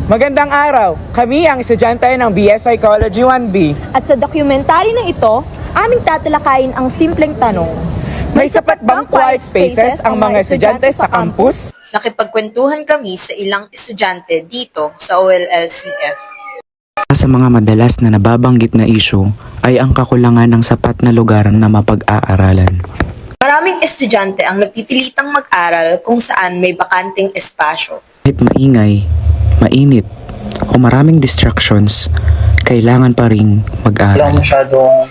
Magandang araw! Kami ang estudyante ng BS Psychology 1B. At sa dokumentary na ito, aming tatalakayin ang simpleng tanong. May sapat bang quiet spaces ang mga estudyante sa campus? Nakipagkwentuhan kami sa ilang estudyante dito sa OLLCF. Sa mga madalas na nababanggit na issue ay ang kakulangan ng sapat na lugar na mapag-aaralan. Maraming estudyante ang nagpipilitang mag-aral kung saan may bakanting espasyo. Kahit maingay, mainit, o maraming distractions, kailangan pa rin mag-aral. Walang masyadong,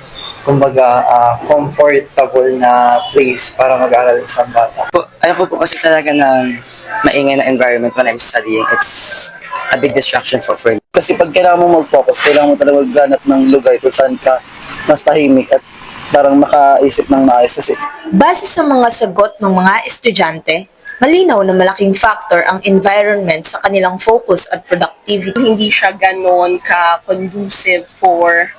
comfortable na place para mag-aral sa bata. Ayoko po kasi talaga ng maingay na environment when I'm studying. It's a big distraction for me. Kasi pag kailangan mo mag-focus, kailangan mo talaga maghanap ng lugar kung saan ka mas tahimik at parang makaisip ng maayos kasi. Base sa mga sagot ng mga estudyante, malinaw na malaking factor ang environment sa kanilang focus at productivity. Hindi siya ganon ka-conducive for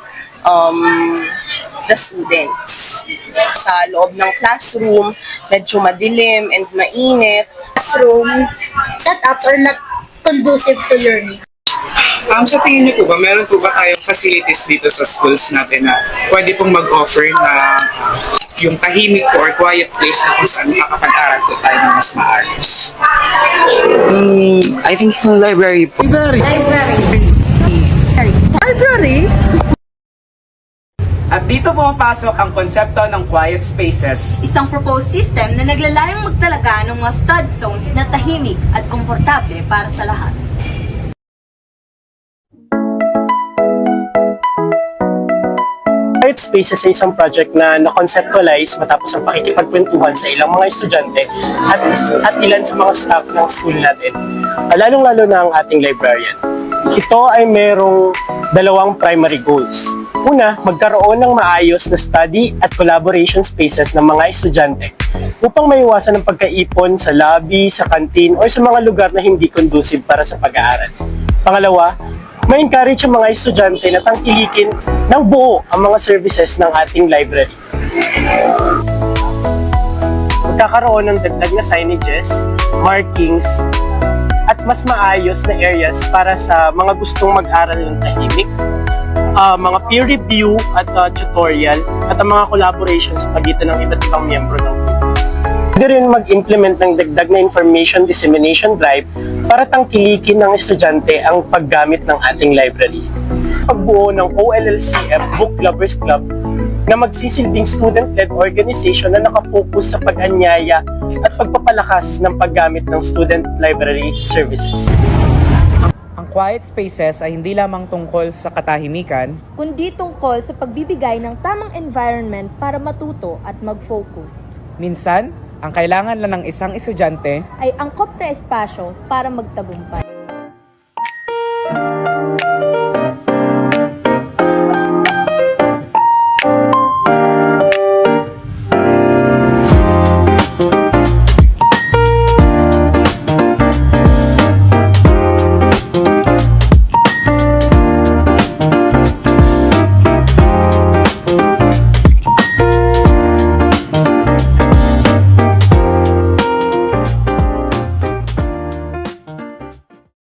the students. Sa loob ng classroom, medyo madilim and mainit. Classroom setups are not conducive to learning. Sa tingin niyo po ba, meron po ba tayong facilities dito sa schools natin na pwede pong mag-offer na yung tahimik po or quiet place na kung saan makakapag-aral po tayo ng mas maayos? I think yung library po. Library? At dito pumapasok ang konsepto ng quiet spaces. Isang proposed system na naglalayong magtalaga ng mga study zones na tahimik at komportable para sa lahat. Quiet Spaces ay isang project na na-conceptualize matapos ang pakikipagkwentuhan sa ilang mga estudyante at ilan sa mga staff ng school natin, lalong-lalo na ang ating librarian. Ito ay merong dalawang primary goals. Una, magkaroon ng maayos na study at collaboration spaces ng mga estudyante upang maiwasan ang pagkaipon sa lobby, sa canteen, o sa mga lugar na hindi conducive para sa pag-aaral. Pangalawa, ma-encourage ang mga estudyante na tangkilikin ng buo ang mga services ng ating library. Magkakaroon ng dagdag na signages, markings, at mas maayos na areas para sa mga gustong mag-aral ng tahimik, mga peer review at tutorial, at ang mga collaboration sa pagitan ng iba't ibang miyembro ng group. Pwede rin mag-implement ng dagdag na information dissemination drive para tangkilikin ng estudyante ang paggamit ng ating library. Pagbuo ng OLLCF Book Lovers Club na magsisilbing student-led organization na nakafocus sa pag-anyaya at pagpapalakas ng paggamit ng student library services. Ang quiet spaces ay hindi lamang tungkol sa katahimikan, Kundi tungkol sa pagbibigay ng tamang environment para matuto at mag-focus. minsan, ang kailangan lang ng isang estudyante Ay angkop na espasyo para magtagumpay.